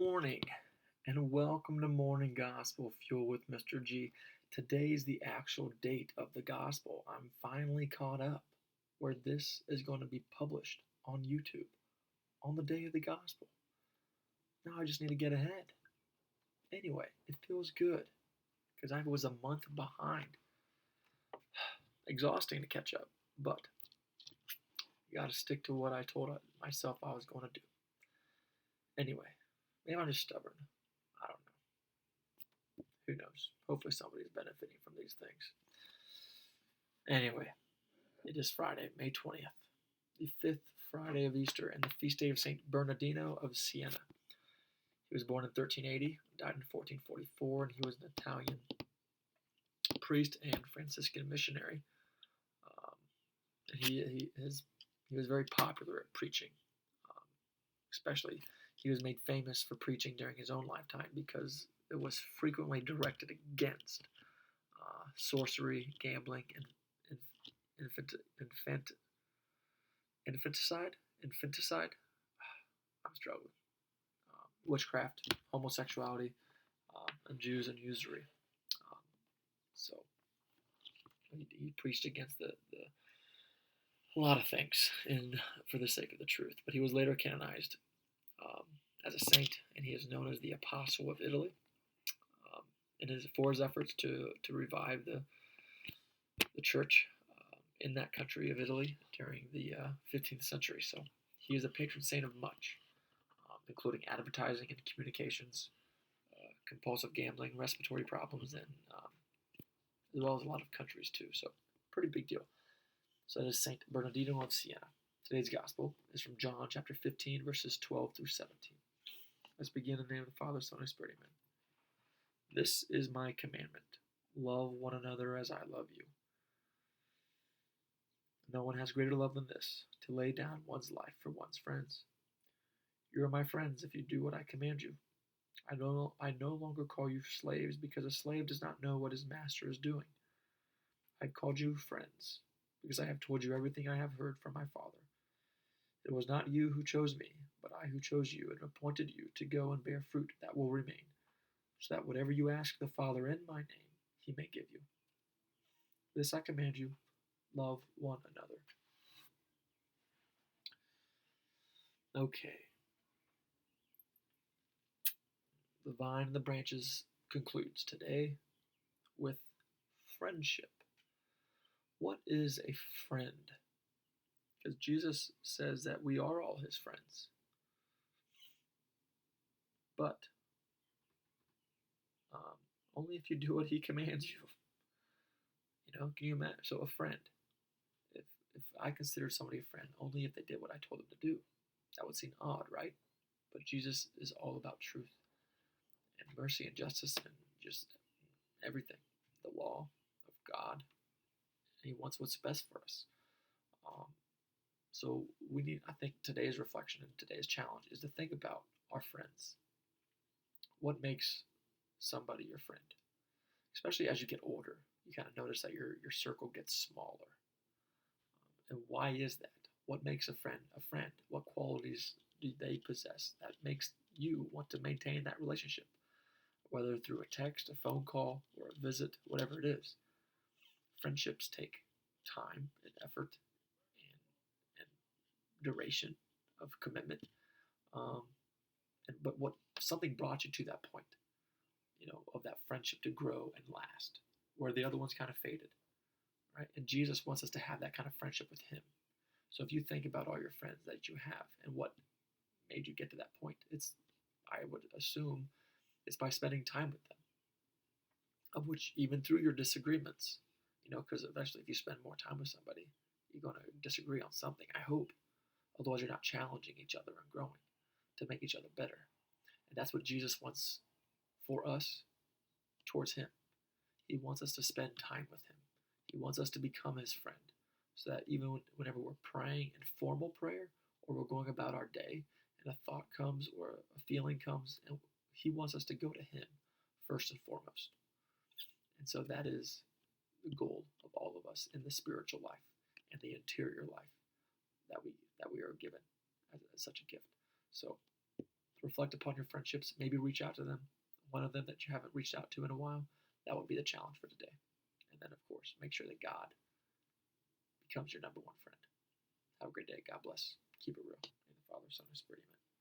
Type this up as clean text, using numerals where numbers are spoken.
Morning, and welcome to Morning Gospel Fuel with Mr. G. Today's the actual date of the Gospel. I'm finally caught up where this is going to be published on YouTube on the day of the Gospel. Now I just need to get ahead. Anyway, it feels good because I was a month behind. Exhausting to catch up, but you got to stick to what I told myself I was going to do. Anyway, maybe I'm just stubborn. I don't know. Who knows? Hopefully somebody's benefiting from these things. Anyway, it is Friday, May 20th, the fifth Friday of Easter, and the feast day of St. Bernardino of Siena. He was born in 1380, died in 1444, and he was an Italian priest and Franciscan missionary. And he was very popular at preaching, especially he was made famous for preaching during his own lifetime because it was frequently directed against sorcery, gambling, and infanticide. I'm struggling. Witchcraft, homosexuality, and Jews and usury. So he preached against a lot of things for the sake of the truth. But he was later canonized as a saint, and he is known as the Apostle of Italy. For his efforts to revive the church in that country of Italy during the 15th century. So he is a patron saint of much, including advertising and communications, compulsive gambling, respiratory problems, and as well as a lot of countries too. So pretty big deal. So that is Saint Bernardino of Siena. Today's gospel is from John chapter 15, verses 12 through 17. Let's begin in the name of the Father, Son, and Spirit. Amen. This is my commandment. Love one another as I love you. No one has greater love than this, to lay down one's life for one's friends. You are my friends if you do what I command you. I no longer call you slaves, because a slave does not know what his master is doing. I have called you friends, because I have told you everything I have heard from my Father. It was not you who chose me, but I who chose you and appointed you to go and bear fruit that will remain, so that whatever you ask the Father in my name, he may give you. This I command you, love one another. Okay. The Vine and the Branches concludes today with friendship. What is a friend? Because Jesus says that we are all his friends. But only if you do what he commands you. Can you imagine? So a friend, if I consider somebody a friend, only if they did what I told them to do. That would seem odd, right? But Jesus is all about truth and mercy and justice and just everything. The law of God. And he wants what's best for us. So I think today's reflection and today's challenge is to think about our friends. What makes somebody your friend? Especially as you get older, you kind of notice that your circle gets smaller. And why is that? What makes a friend a friend? What qualities do they possess that makes you want to maintain that relationship? Whether through a text, a phone call, or a visit, whatever it is. Friendships take time and effort and duration of commitment. But what something brought you to that point, of that friendship to grow and last, where the other ones kind of faded, right? And Jesus wants us to have that kind of friendship with him. So if you think about all your friends that you have and what made you get to that point, I would assume it's by spending time with them, of which even through your disagreements, because eventually if you spend more time with somebody, you're going to disagree on something, I hope. Otherwise you're not challenging each other and growing to make each other better. And that's what Jesus wants for us towards him. He wants us to spend time with him. He wants us to become his friend, so that even whenever we're praying in formal prayer, or we're going about our day and a thought comes or a feeling comes, and he wants us to go to him first and foremost. And so that is the goal of all of us in the spiritual life and the interior life that we are given as such a gift. So reflect upon your friendships, maybe reach out to them, one of them that you haven't reached out to in a while. That would be the challenge for today. And then, of course, make sure that God becomes your number one friend. Have a great day. God bless. Keep it real. In the Father, Son, and Spirit. Amen.